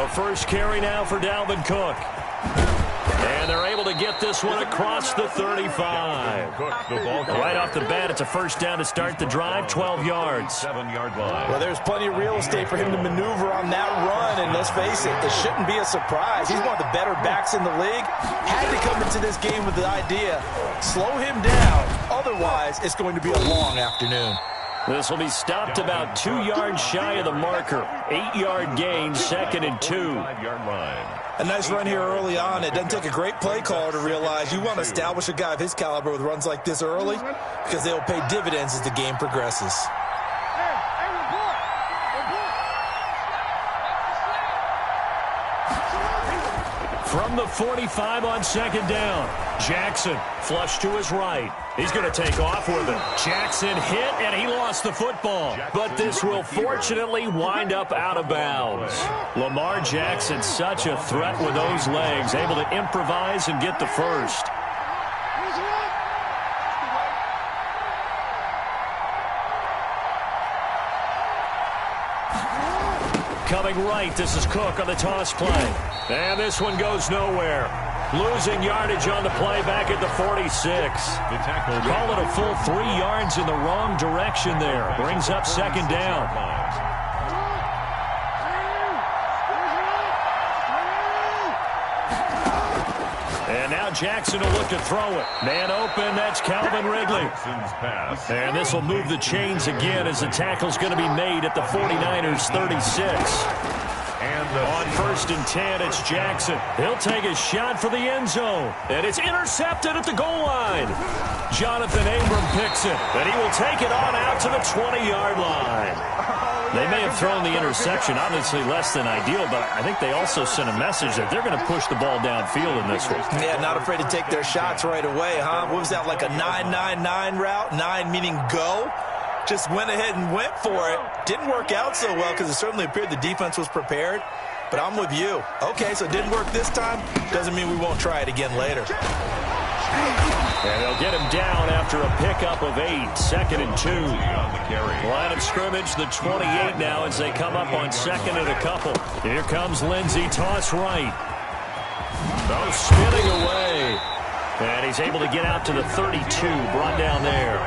A first carry now for Dalvin Cook. And they're able to get this one across the 35. Right off the bat, it's a first down to start the drive, 12 yards. 7-yard line. Well, there's plenty of real estate for him to maneuver on that run, and let's face it, it shouldn't be a surprise. He's one of the better backs in the league. Had to come into this game with the idea, slow him down, otherwise it's going to be a long afternoon. This will be stopped about 2 yards shy of the marker. 8-yard gain, 2nd and 2. 5-yard line. A nice run here early on. It doesn't take a great play caller to realize you want to establish a guy of his caliber with runs like this early because they'll pay dividends as the game progresses. From the 45 on 2nd down. Jackson flush to his right. He's going to take off with it. Jackson hit, and he lost the football. But this will fortunately wind up out of bounds. Lamar Jackson, such a threat with those legs, able to improvise and get the first. Coming right, this is Cook on the toss play. And this one goes nowhere. Losing yardage on the play back at the 46. The tackle. Call it a full 3 yards in the wrong direction there. Brings up 2nd down. And now Jackson will look to throw it. Man open, that's Calvin Ridley. And this will move the chains again as the tackle's going to be made at the 49ers 36. On 1st and 10, it's Jackson. He'll take a shot for the end zone. And it's intercepted at the goal line. Jonathan Abram picks it. And he will take it on out to the 20-yard line. They may have thrown the interception, obviously less than ideal, but I think they also sent a message that they're going to push the ball downfield in this one. Yeah, not afraid to take their shots right away, huh? What was that, like a 9-9-9 route? 9 meaning go? Just went ahead and went for it. Didn't work out so well because it certainly appeared the defense was prepared. But I'm with you. Okay, so it didn't work this time. Doesn't mean we won't try it again later. And they'll get him down after a pickup of 8. 2nd and 2. Line of scrimmage, the 28 now as they come up on 2nd and a couple. Here comes Lindsey, toss right. Oh, spinning away. And he's able to get out to the 32, brought down there.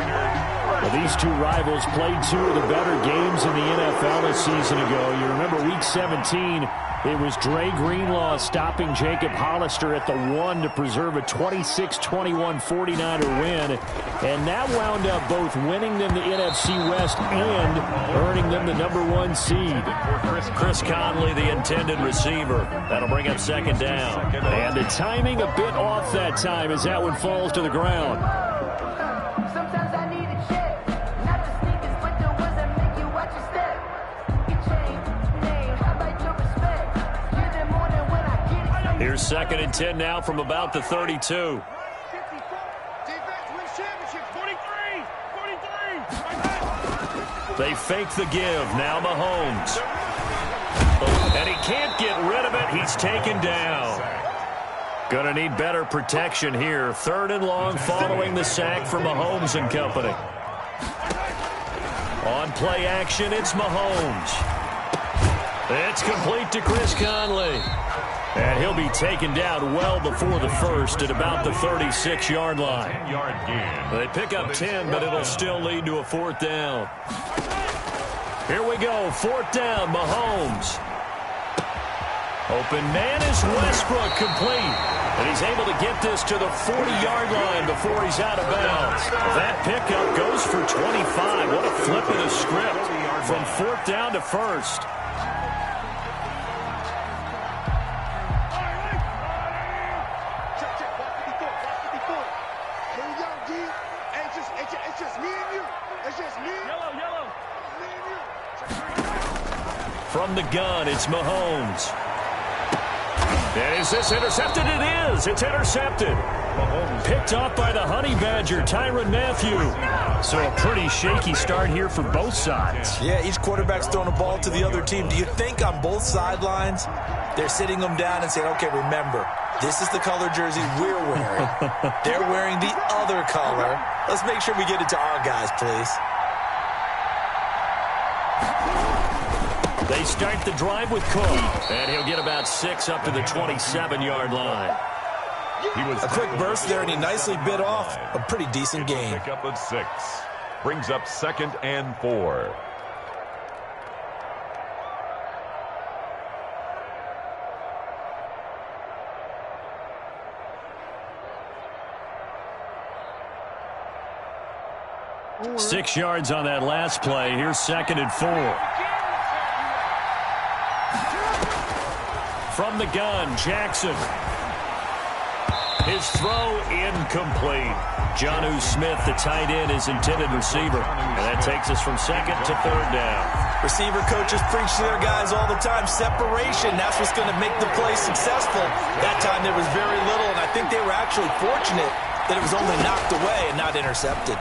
Well, these two rivals played 2 of the better games in the NFL a season ago. You remember Week 17, it was Dre Greenlaw stopping Jacob Hollister at the 1 to preserve a 26-21 49er win. And that wound up both winning them the NFC West and earning them the #1 seed. Chris Conley, the intended receiver. That'll bring up 2nd down. And the timing a bit off that time as that one falls to the ground. Here's 2nd and 10 now from about the 32. They fake the give. Now Mahomes. And he can't get rid of it. He's taken down. Gonna need better protection here. 3rd and long following the sack from Mahomes and company. On play action, it's Mahomes. It's complete to Chris Conley. And he'll be taken down well before the first at about the 36-yard line. 10-yard gain. They pick up 10, but it'll still lead to a 4th down. Here we go, 4th down, Mahomes. Open man is Westbrook, complete. And he's able to get this to the 40-yard line before he's out of bounds. That pickup goes for 25. What a flip of the script from 4th down to 1st. From the gun, it's Mahomes. And is this intercepted? It is. It's intercepted. Mahomes picked off by the Honey Badger, Tyrann Mathieu. So a pretty shaky start here for both sides. Yeah, each quarterback's throwing a ball to the other team. Do you think on both sidelines they're sitting them down and saying, okay, remember, this is the color jersey we're wearing. They're wearing the other color. Let's make sure we get it to our guys, please. They start the drive with Cook, and he'll get about 6 up to the 27-yard line. A quick burst there, and he nicely bit off a pretty decent gain. Pick up of 6. Brings up 2nd and 4. Six yards on that last play. Here's 2nd and 4. From the gun, Jackson. His throw incomplete. Jonnu Smith, the tight end, is intended receiver. And that takes us from 2nd to 3rd down. Receiver coaches preach to their guys all the time. Separation, that's what's going to make the play successful. That time there was very little, and I think they were actually fortunate that it was only knocked away and not intercepted.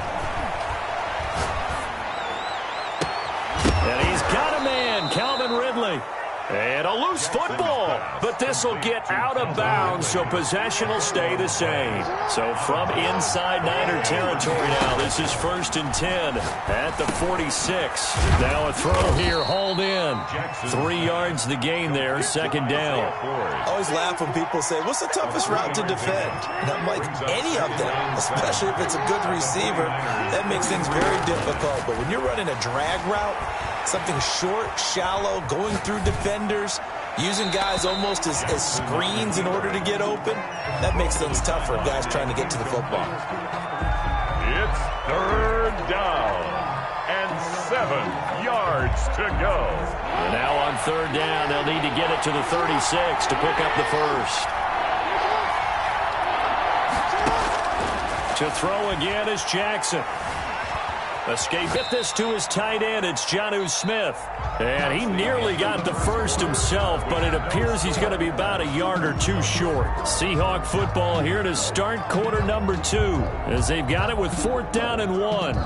And he's got a man, Calvin Ridley. And a loose football, but this will get out of bounds, so possession will stay the same. So from inside Niner territory now, this is 1st and 10 at the 46. Now a throw here, hauled in. 3 yards the gain there, 2nd down. I always laugh when people say, what's the toughest route to defend? And I'm like, any of them, especially if it's a good receiver. That makes things very difficult. But when you're running a drag route, something short, shallow, going through defenders, using guys almost as screens in order to get open, that makes things tough for guys trying to get to the football. It's 3rd down and 7 yards to go. And now on 3rd down, they'll need to get it to the 36 to pick up the first. To throw again is Jackson. Escape. Get this to his tight end. It's Jonnu Smith. And he nearly got the first himself, but it appears he's going to be about a yard or 2 short. Seahawk football here to start quarter number 2 as they've got it with 4th down and 1.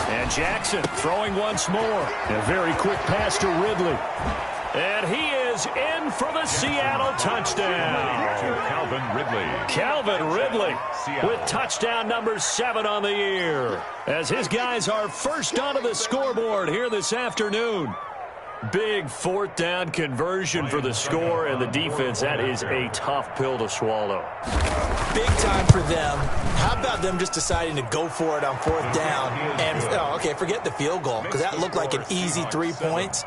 And Jackson throwing once more. A very quick pass to Ridley. And he is in for the Seattle touchdown. Calvin Ridley. Calvin Ridley with touchdown number 7 on the year. As his guys are first onto the scoreboard here this afternoon. Big 4th down conversion for the score, and the defense, that is a tough pill to swallow. Big time for them. How about them just deciding to go for it on 4th down? And, okay, forget the field goal, because that looked like an easy 3 points.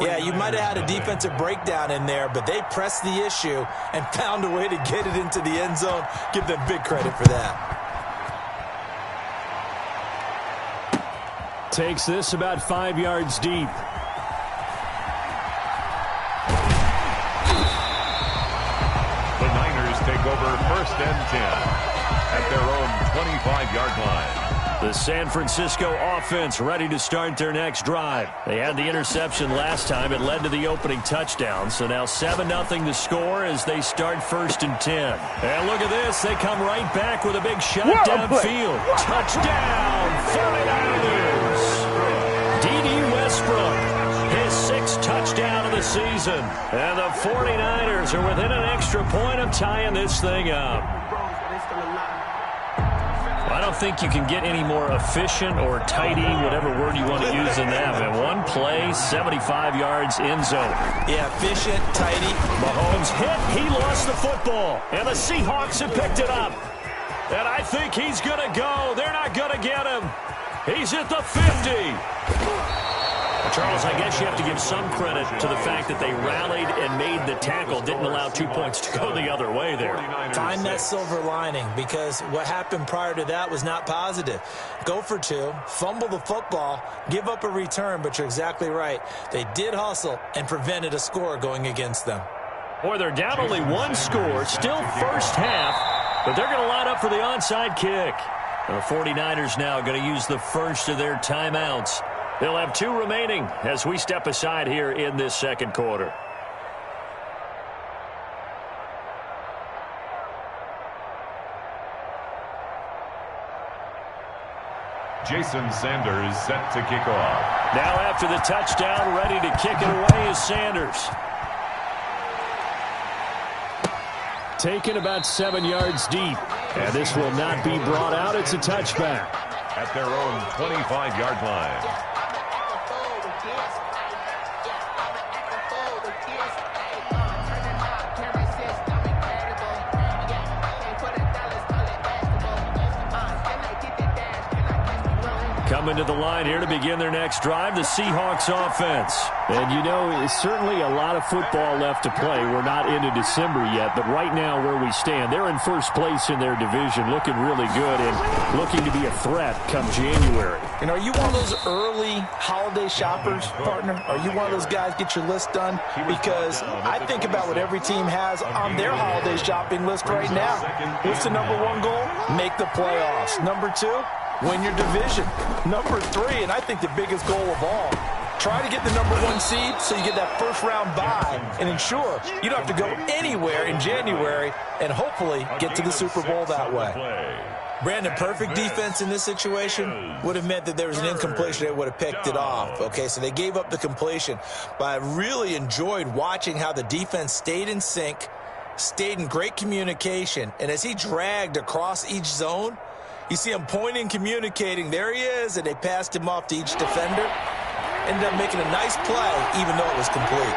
Yeah, you might have had a defensive breakdown in there, but they pressed the issue and found a way to get it into the end zone. Give them big credit for that. Takes this about 5 yards deep. The Niners take over 1st and 10 at their own 25-yard line. The San Francisco offense ready to start their next drive. They had the interception last time. It led to the opening touchdown. So now 7-0 to score as they start 1st and 10. And look at this. They come right back with a big shot downfield. Touchdown, 49ers. D.D. Westbrook, his 6th touchdown of the season. And the 49ers are within an extra point of tying this thing up. I don't think you can get any more efficient or tidy, whatever word you want to use in that. Man, one play, 75 yards, end zone. Yeah, efficient, tidy. Mahomes hit. He lost the football. And the Seahawks have picked it up. And I think he's going to go. They're not going to get him. He's at the 50. Charles, I guess you have to give some credit to the fact that they rallied and made the tackle, didn't allow 2 points to go the other way there. Find that silver lining, because what happened prior to that was not positive. Go for 2, fumble the football, give up a return, but you're exactly right. They did hustle and prevented a score going against them. Boy, they're down only 1 score, still first half, but they're going to line up for the onside kick. And the 49ers now going to use the first of their timeouts. They'll have 2 remaining as we step aside here in this second quarter. Jason Sanders set to kick off. Now after the touchdown, ready to kick it away is Sanders. taken about 7 yards deep. And this will not be brought out. It's a touchback. At their own 25-yard line. Coming to the line here to begin their next drive, the Seahawks offense. And, you know, it's certainly a lot of football left to play. We're not into December yet, but right now where we stand, they're in first place in their division, looking really good and looking to be a threat come January. And are you one of those early holiday shoppers, partner? Are you one of those guys get your list done? Because I think about what every team has on their holiday shopping list right now. What's the number one goal? Make the playoffs. Number two? Win your division. Number three, and I think the biggest goal of all, try to get the number one seed so you get that first-round bye and ensure you don't have to go anywhere in January and hopefully get to the Super Bowl that way. Brandon, perfect defense in this situation would have meant that there was an incompletion. They would have picked it off. Okay, so they gave up the completion. But I really enjoyed watching how the defense stayed in sync, stayed in great communication, and as he dragged across each zone, you see him pointing, communicating. There he is, and they passed him off to each defender. Ended up making a nice play, even though it was complete.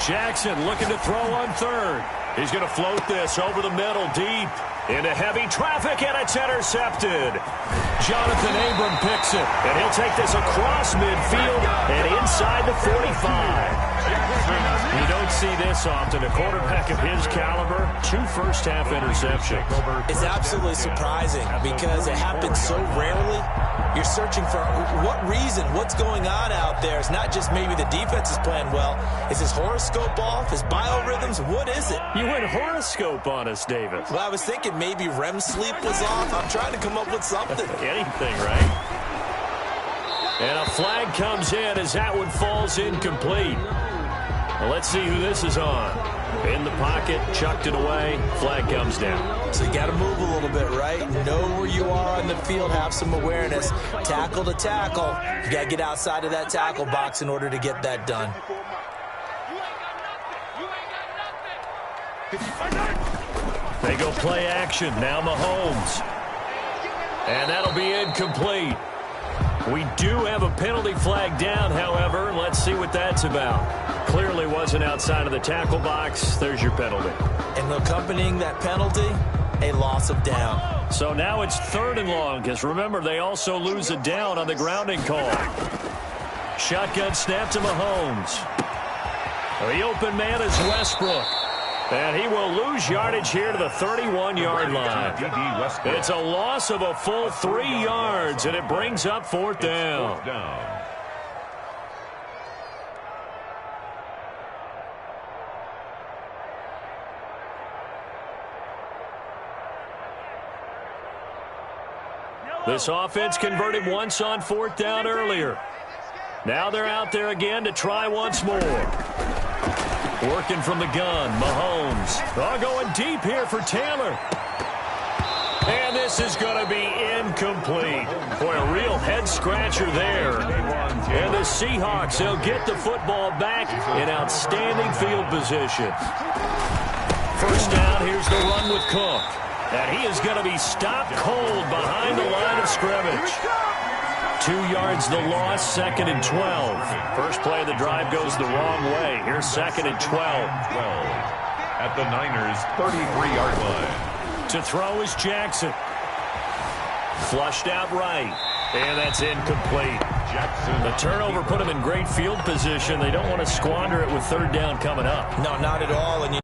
Jackson looking to throw on third. He's going to float this over the middle deep into heavy traffic, and it's intercepted. Jonathan Abram picks it, and he'll take this across midfield and inside the 45. You don't see this often. A quarterback of his caliber, 2 first-half interceptions. It's absolutely surprising because it happens so rarely. You're searching for what reason, what's going on out there. It's not just maybe the defense is playing well. Is his horoscope off? His biorhythms? What is it? You went horoscope on us, David. Well, I was thinking maybe REM sleep was off. I'm trying to come up with something. Anything, right? And a flag comes in as that one falls incomplete. Well, let's see who this is on. In the pocket, chucked it away, flag comes down. So you got to move a little bit, right? Know where you are on the field, have some awareness. Tackle to tackle. You got to get outside of that tackle box in order to get that done. They go play action. Now Mahomes. And that'll be incomplete. We do have a penalty flag down, however. Let's see what that's about. Clearly wasn't outside of the tackle box. There's your penalty. And accompanying that penalty, a loss of down. So now it's 3rd and long, because remember, they also lose a down on the grounding call. Shotgun snap to Mahomes. The open man is Westbrook. And he will lose yardage here to the 31-yard line. It's a loss of a full 3 yards, and it brings up 4th down. This offense converted once on 4th down earlier. Now they're out there again to try once more. Working from the gun, Mahomes. Going deep here for Taylor. And this is going to be incomplete. Boy, a real head-scratcher there. And the Seahawks, they'll get the football back in outstanding field position. First down, here's the run with Cook. And he is going to be stopped cold behind the line of scrimmage. 2 yards the loss, 2nd and 12. First play of the drive goes the wrong way. Here's 2nd and 12. At the Niners' 33-yard line. To throw is Jackson. Flushed out right. And that's incomplete. Jackson. The turnover put him in great field position. They don't want to squander it with 3rd down coming up. No, not at all. And